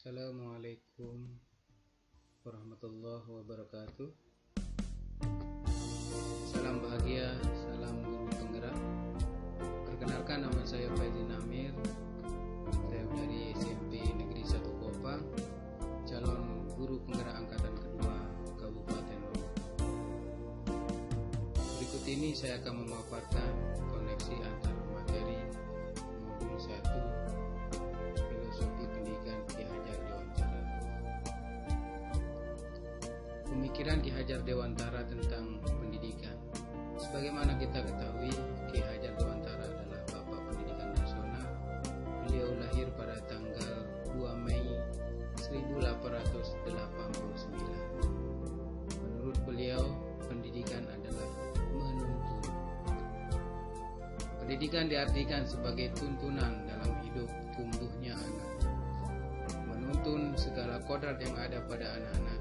Assalamualaikum warahmatullahi wabarakatuh. Salam bahagia, salam guru penggerak. Perkenalkan, nama saya Faizin Amir. Saya dari SMP Negeri 1 Kopang, calon guru penggerak angkatan kedua Kabupaten Lombok. Berikut ini saya akan memaparkan koneksi antara materi modul 1 Filosofi Pendidikan Ki Hajar Dewantara. Pemikiran Ki Hajar Dewantara tentang pendidikan. Sebagaimana kita ketahui, Ki Hajar Dewantara adalah Bapak Pendidikan Nasional. Beliau lahir pada tanggal 2 Mei 1889. Menurut beliau, pendidikan adalah menuntun. Pendidikan diartikan sebagai tuntunan dalam hidup tumbuhnya anak, menuntun segala kodrat yang ada pada anak-anak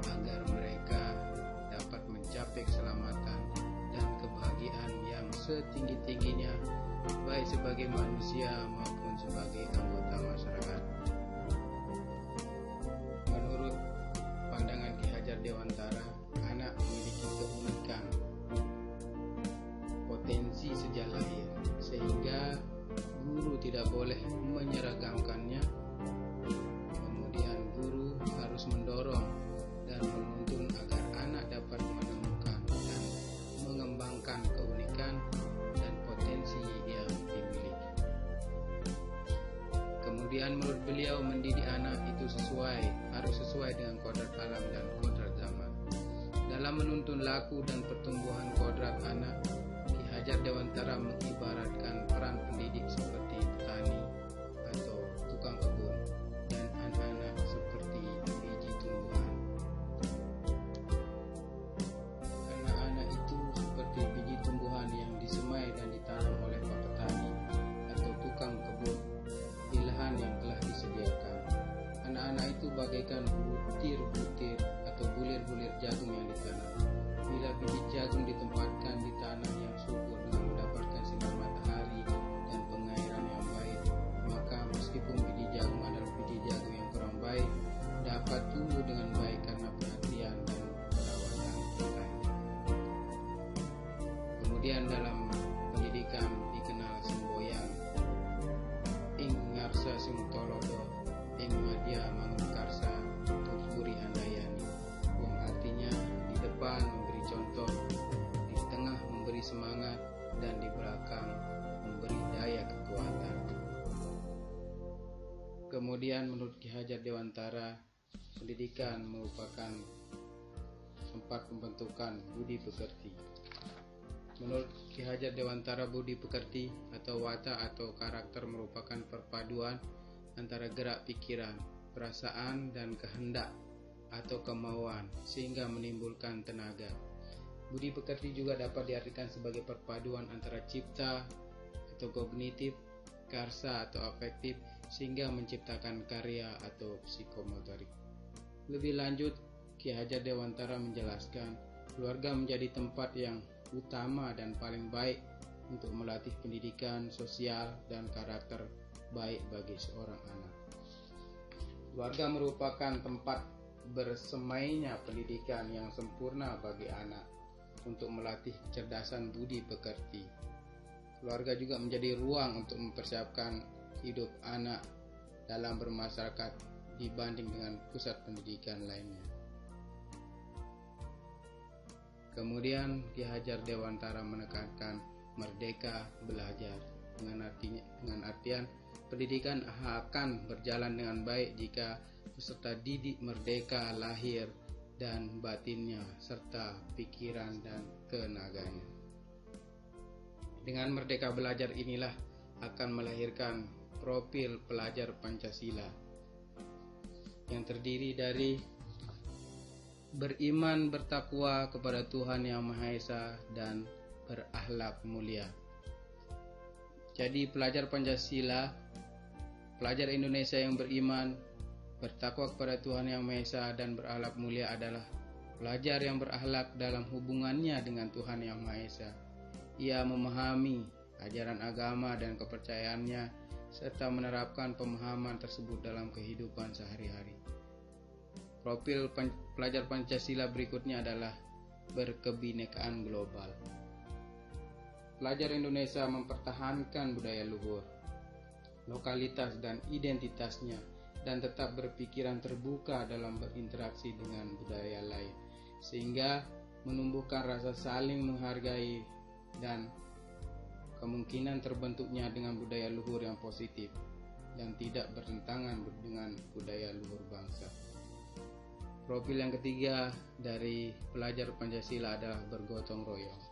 agar mereka dapat mencapai keselamatan dan kebahagiaan yang setinggi-tingginya, baik sebagai manusia maupun sebagai anggota masyarakat. Menurut pandangan Ki Hajar Dewantara, anak memiliki keunikan, potensi sejak lahir, sehingga guru tidak boleh menyeragamkannya. Kemudian guru harus mendorong dan menuntun agar anak dapat menemukan dan mengembangkan keunikan dan potensi yang dimiliki. Kemudian menurut beliau, mendidik anak itu harus sesuai dengan kodrat alam dan kodrat zaman. Dalam menuntun laku dan pertumbuhan kodrat anak, Ki Hajar Dewantara mengibaratkan peran pendidik seperti petani atau tukang kebun dan anak-anak seperti biji tumbuhan. Anak-anak itu seperti biji tumbuhan yang disemai dan ditanam oleh pak petani atau tukang kebun di lahan yang telah disediakan. Anak-anak itu bagaikan butir-butir atau bulir-bulir jagung yang ditanam. Bila biji jagung ditempatkan di tanah yang subur dengan mendapatkan sinar matahari dan pengairan yang baik, maka meskipun biji jagung adalah biji jagung yang kurang baik, dapat tumbuh dengan baik karena perhatian dan perawatan petani. Kemudian dalam pendidikan dikenal semboyan, ing ngarsa sing tolodo, ing madya mangun karsa, tuturi handayani. Yang artinya di depan memberi contoh, di tengah memberi semangat, dan di belakang memberi daya kekuatan. Kemudian menurut Ki Hajar Dewantara, pendidikan merupakan tempat pembentukan budi pekerti. Menurut Ki Hajar Dewantara, budi pekerti atau watak atau karakter merupakan perpaduan antara gerak pikiran, perasaan, dan kehendak atau kemauan sehingga menimbulkan tenaga. Budi pekerti juga dapat diartikan sebagai perpaduan antara cipta atau kognitif, karsa atau afektif sehingga menciptakan karya atau psikomotorik. Lebih lanjut, Ki Hajar Dewantara menjelaskan keluarga menjadi tempat yang utama dan paling baik untuk melatih pendidikan sosial dan karakter baik bagi seorang anak. Keluarga merupakan tempat bersemainya pendidikan yang sempurna bagi anak untuk melatih kecerdasan budi pekerti. Keluarga juga menjadi ruang untuk mempersiapkan hidup anak dalam bermasyarakat dibanding dengan pusat pendidikan lainnya. Kemudian Ki Hajar Dewantara menekankan merdeka belajar dengan artian pendidikan akan berjalan dengan baik jika peserta didik merdeka lahir dan batinnya serta pikiran dan tenaganya. Dengan merdeka belajar inilah akan melahirkan profil pelajar Pancasila yang terdiri dari beriman bertakwa kepada Tuhan Yang Maha Esa dan berakhlak mulia. Jadi pelajar Pancasila, pelajar Indonesia yang beriman, bertakwa kepada Tuhan Yang Maha Esa dan berakhlak mulia adalah pelajar yang berakhlak dalam hubungannya dengan Tuhan Yang Maha Esa. Ia memahami ajaran agama dan kepercayaannya serta menerapkan pemahaman tersebut dalam kehidupan sehari-hari. Profil pelajar Pancasila berikutnya adalah berkebinekaan global. Pelajar Indonesia mempertahankan budaya luhur, lokalitas dan identitasnya, dan tetap berpikiran terbuka dalam berinteraksi dengan budaya lain, sehingga menumbuhkan rasa saling menghargai dan kemungkinan terbentuknya dengan budaya luhur yang positif dan tidak bertentangan dengan budaya luhur bangsa. Profil yang ketiga dari pelajar Pancasila adalah bergotong royong.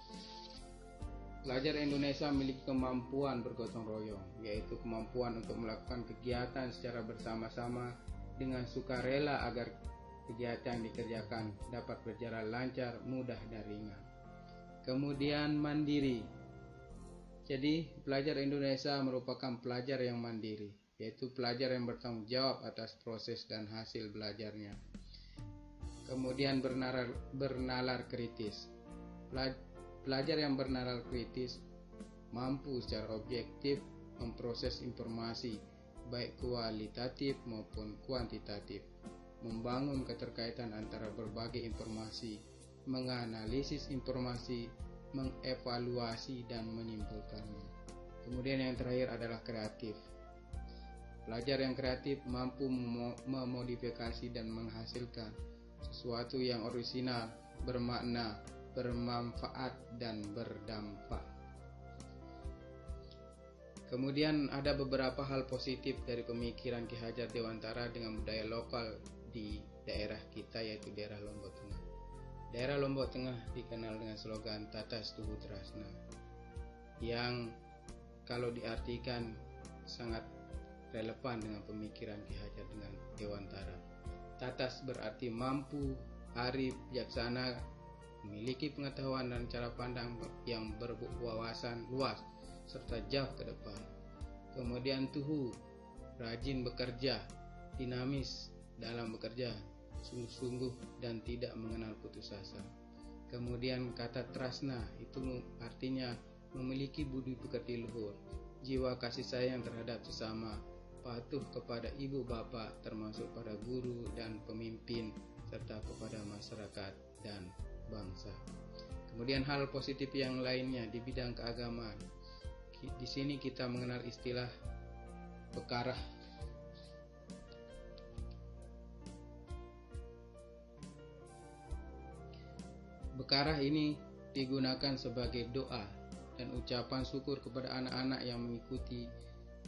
Pelajar Indonesia memiliki kemampuan bergotong royong, yaitu kemampuan untuk melakukan kegiatan secara bersama-sama dengan sukarela agar kegiatan yang dikerjakan dapat berjalan lancar, mudah, dan ringan. Kemudian mandiri. Jadi, pelajar Indonesia merupakan pelajar yang mandiri, yaitu pelajar yang bertanggung jawab atas proses dan hasil belajarnya. Kemudian bernalar kritis. Pelajar yang bernalar kritis mampu secara objektif memproses informasi, baik kualitatif maupun kuantitatif, membangun keterkaitan antara berbagai informasi, menganalisis informasi, mengevaluasi, dan menyimpulkannya. Kemudian yang terakhir adalah kreatif. Pelajar yang kreatif mampu memodifikasi dan menghasilkan sesuatu yang orisinal, bermakna, bermanfaat, dan berdampak. Kemudian ada beberapa hal positif dari pemikiran Ki Hajar Dewantara dengan budaya lokal di daerah kita, yaitu daerah Lombok Tengah. Daerah Lombok Tengah dikenal dengan slogan Tatas Tuhu Trasna, yang kalau diartikan sangat relevan dengan pemikiran Ki Hajar dengan Dewantara. Tatas berarti mampu, arif, bijaksana, memiliki pengetahuan dan cara pandang yang berwawasan luas serta jauh ke depan. Kemudian tuhu, rajin bekerja, dinamis dalam bekerja, sungguh-sungguh dan tidak mengenal putus asa. Kemudian kata trasna itu artinya memiliki budi pekerti luhur, jiwa kasih sayang terhadap sesama, patuh kepada ibu bapak termasuk pada guru dan pemimpin serta kepada masyarakat dan bangsa. Kemudian hal positif yang lainnya di bidang keagamaan. Di sini kita mengenal istilah bekarah. Bekarah ini digunakan sebagai doa dan ucapan syukur kepada anak-anak yang mengikuti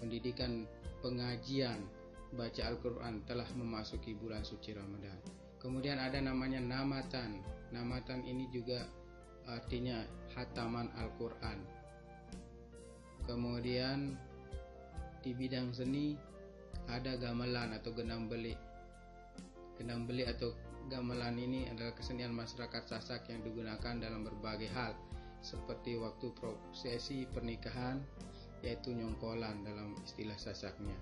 pendidikan pengajian baca Al-Quran telah memasuki bulan suci Ramadan. Kemudian ada namanya namatan. Namatan ini juga artinya hataman Al-Quran. Kemudian di bidang seni ada gamelan atau gendang beli. Gendang beli atau gamelan ini adalah kesenian masyarakat Sasak yang digunakan dalam berbagai hal, seperti waktu prosesi pernikahan, yaitu nyongkolan dalam istilah Sasaknya.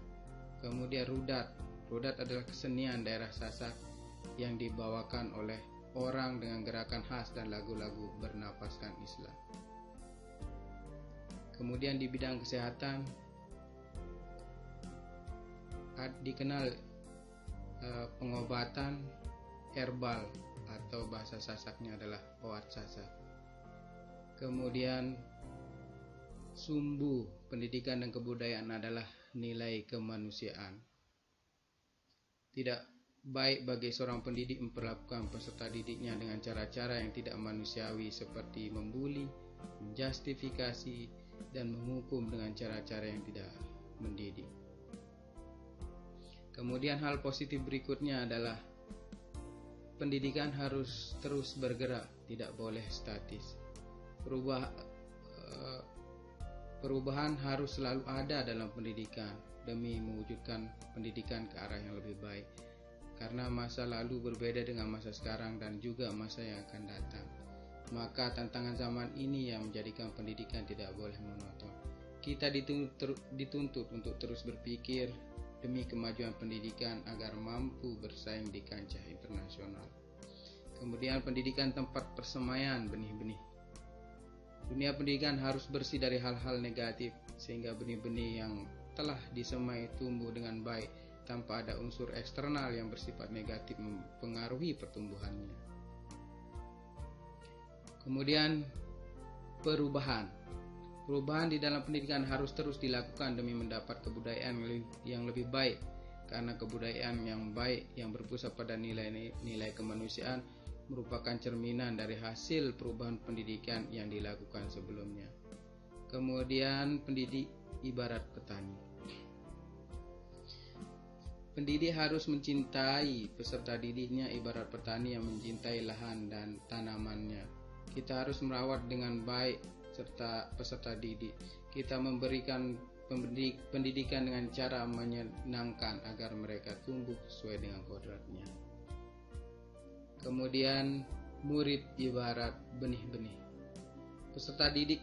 Kemudian rudat. Rudat adalah kesenian daerah Sasak yang dibawakan oleh orang dengan gerakan khas dan lagu-lagu bernapaskan Islam. Kemudian di bidang kesehatan dikenal pengobatan herbal atau bahasa Sasaknya adalah oat sasak. Kemudian sumbu pendidikan dan kebudayaan adalah nilai kemanusiaan. Tidak baik bagi seorang pendidik memperlakukan peserta didiknya dengan cara-cara yang tidak manusiawi seperti membuli, menjustifikasi, dan menghukum dengan cara-cara yang tidak mendidik. Kemudian hal positif berikutnya adalah pendidikan harus terus bergerak, tidak boleh statis. Perubahan harus selalu ada dalam pendidikan demi mewujudkan pendidikan ke arah yang lebih baik. Karena masa lalu berbeda dengan masa sekarang dan juga masa yang akan datang. Maka tantangan zaman ini yang menjadikan pendidikan tidak boleh monoton. Kita dituntut untuk terus berpikir demi kemajuan pendidikan agar mampu bersaing di kancah internasional. Kemudian pendidikan tempat persemaian benih-benih. Dunia pendidikan harus bersih dari hal-hal negatif sehingga benih-benih yang telah disemai tumbuh dengan baik tanpa ada unsur eksternal yang bersifat negatif mempengaruhi pertumbuhannya. Kemudian perubahan. Perubahan di dalam pendidikan harus terus dilakukan demi mendapat kebudayaan yang lebih baik, karena kebudayaan yang baik yang berpusat pada nilai-nilai kemanusiaan merupakan cerminan dari hasil perubahan pendidikan yang dilakukan sebelumnya. Kemudian pendidik ibarat petani. Pendidik harus mencintai peserta didiknya ibarat petani yang mencintai lahan dan tanamannya. Kita harus merawat dengan baik serta peserta didik. Kita memberikan pendidikan dengan cara menyenangkan agar mereka tumbuh sesuai dengan kodratnya. Kemudian murid ibarat benih-benih. Peserta didik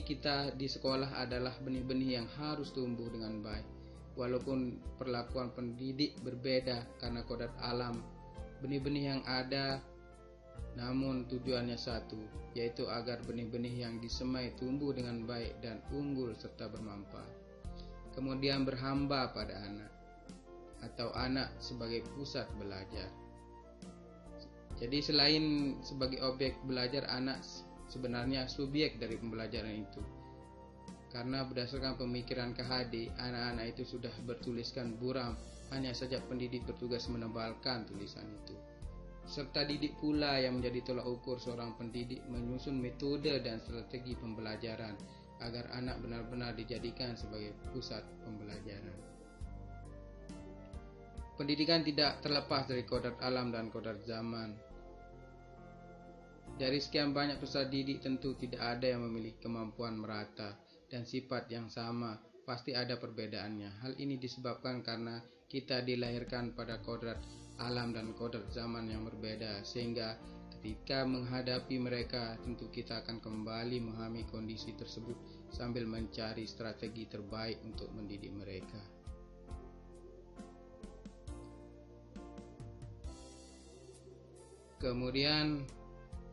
kita di sekolah adalah benih-benih yang harus tumbuh dengan baik. Walaupun perlakuan pendidik berbeda karena kodrat alam, benih-benih yang ada, namun tujuannya satu, yaitu agar benih-benih yang disemai tumbuh dengan baik dan unggul serta bermanfaat. Kemudian berhamba pada anak, atau anak sebagai pusat belajar. Jadi selain sebagai objek belajar, anak sebenarnya subjek dari pembelajaran itu. Karena berdasarkan pemikiran KHD, anak-anak itu sudah bertuliskan buram, hanya saja pendidik bertugas menebalkan tulisan itu. Serta didik pula yang menjadi tolak ukur seorang pendidik menyusun metode dan strategi pembelajaran agar anak benar-benar dijadikan sebagai pusat pembelajaran. Pendidikan tidak terlepas dari kodrat alam dan kodrat zaman. Dari sekian banyak peserta didik, tentu tidak ada yang memiliki kemampuan merata dan sifat yang sama, pasti ada perbedaannya. Hal ini disebabkan karena kita dilahirkan pada kodrat alam dan kodrat zaman yang berbeda, sehingga ketika menghadapi mereka, tentu kita akan kembali memahami kondisi tersebut sambil mencari strategi terbaik untuk mendidik mereka. Kemudian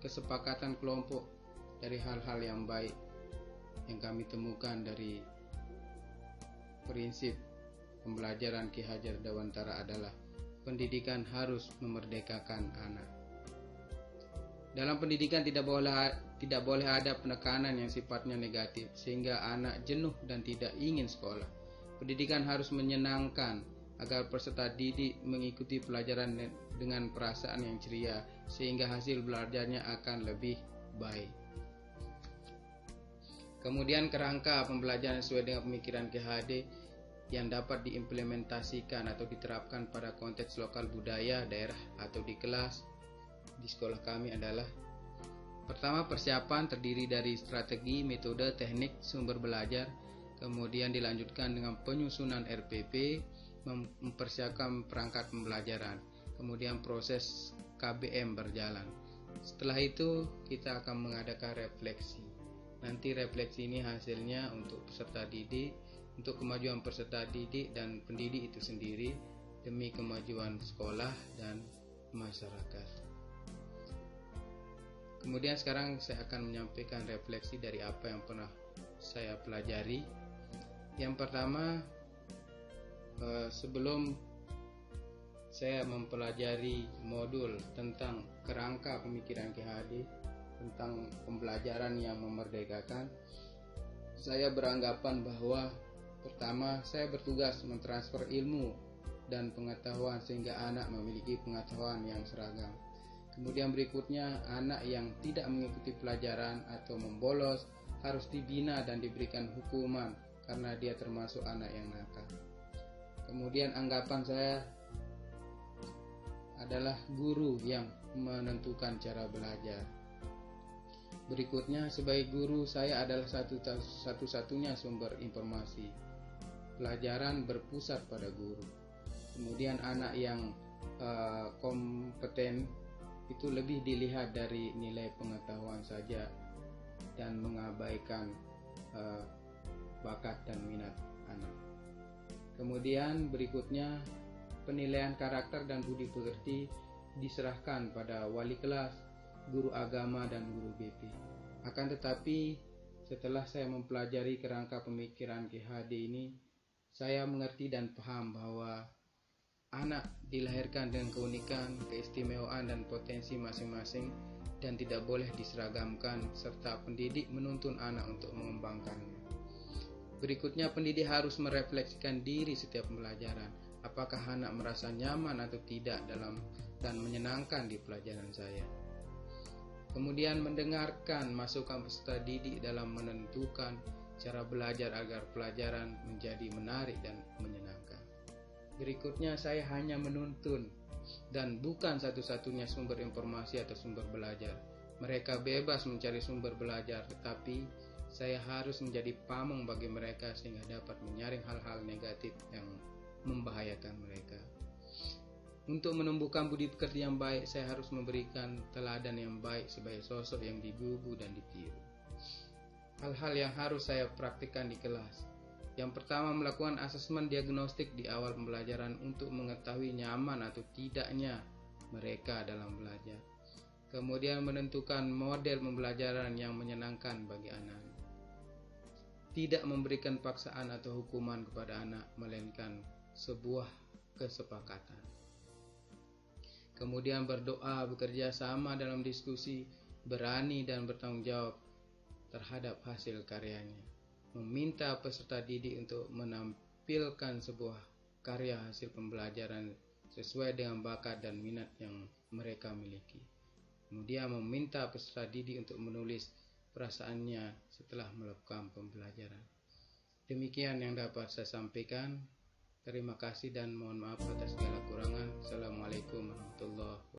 kesepakatan kelompok dari hal-hal yang baik yang kami temukan dari prinsip pembelajaran Ki Hajar Dewantara adalah pendidikan harus memerdekakan anak. Dalam pendidikan tidak boleh ada penekanan yang sifatnya negatif sehingga anak jenuh dan tidak ingin sekolah. Pendidikan harus menyenangkan agar peserta didik mengikuti pelajaran dengan perasaan yang ceria sehingga hasil belajarnya akan lebih baik. Kemudian kerangka pembelajaran sesuai dengan pemikiran KHD yang dapat diimplementasikan atau diterapkan pada konteks lokal budaya daerah atau di kelas di sekolah kami adalah: pertama, persiapan terdiri dari strategi, metode, teknik, sumber belajar, kemudian dilanjutkan dengan penyusunan RPP, mempersiapkan perangkat pembelajaran, kemudian proses KBM berjalan. Setelah itu kita akan mengadakan refleksi. Nanti refleksi ini hasilnya untuk peserta didik, untuk kemajuan peserta didik dan pendidik itu sendiri, demi kemajuan sekolah dan masyarakat. Kemudian sekarang saya akan menyampaikan refleksi dari apa yang pernah saya pelajari. Yang pertama, sebelum saya mempelajari modul tentang kerangka pemikiran KHD tentang pembelajaran yang memerdekakan, saya beranggapan bahwa pertama, saya bertugas mentransfer ilmu dan pengetahuan sehingga anak memiliki pengetahuan yang seragam. Kemudian berikutnya, anak yang tidak mengikuti pelajaran atau membolos harus dibina dan diberikan hukuman karena dia termasuk anak yang nakal. Kemudian anggapan saya adalah guru yang menentukan cara belajar. Berikutnya, sebagai guru saya adalah satu-satunya sumber informasi. Pelajaran berpusat pada guru. Kemudian anak yang kompeten itu lebih dilihat dari nilai pengetahuan saja dan mengabaikan bakat dan minat anak. Kemudian berikutnya, penilaian karakter dan budi pekerti diserahkan pada wali kelas, guru agama dan guru BP. Akan tetapi Setelah saya mempelajari kerangka pemikiran GHD ini, saya mengerti dan paham bahwa anak dilahirkan dengan keunikan, keistimewaan, dan potensi masing-masing dan tidak boleh diseragamkan, serta pendidik menuntun anak untuk mengembangkannya. Berikutnya, pendidik harus merefleksikan diri setiap pembelajaran. Apakah anak merasa nyaman atau tidak dalam dan menyenangkan di pelajaran saya? Kemudian mendengarkan masukan peserta didik dalam menentukan cara belajar agar pelajaran menjadi menarik dan menyenangkan. Berikutnya, saya hanya menuntun dan bukan satu-satunya sumber informasi atau sumber belajar. Mereka bebas mencari sumber belajar, tetapi saya harus menjadi pamong bagi mereka sehingga dapat menyaring hal-hal negatif yang membahayakan mereka. Untuk menumbuhkan budi pekerti yang baik, saya harus memberikan teladan yang baik sebagai sosok yang digugu dan ditiru. Hal-hal yang harus saya praktikkan di kelas. Yang pertama, melakukan asesmen diagnostik di awal pembelajaran untuk mengetahui nyaman atau tidaknya mereka dalam belajar. Kemudian menentukan model pembelajaran yang menyenangkan bagi anak. Tidak memberikan paksaan atau hukuman kepada anak, melainkan sebuah kesepakatan. Kemudian berdoa, bekerja sama dalam diskusi, berani dan bertanggung jawab terhadap hasil karyanya. Meminta peserta didik untuk menampilkan sebuah karya hasil pembelajaran sesuai dengan bakat dan minat yang mereka miliki. Kemudian meminta peserta didik untuk menulis perasaannya setelah melakukan pembelajaran. Demikian yang dapat saya sampaikan. Terima kasih dan mohon maaf atas segala kurangan. Assalamualaikum warahmatullahi wabarakatuh.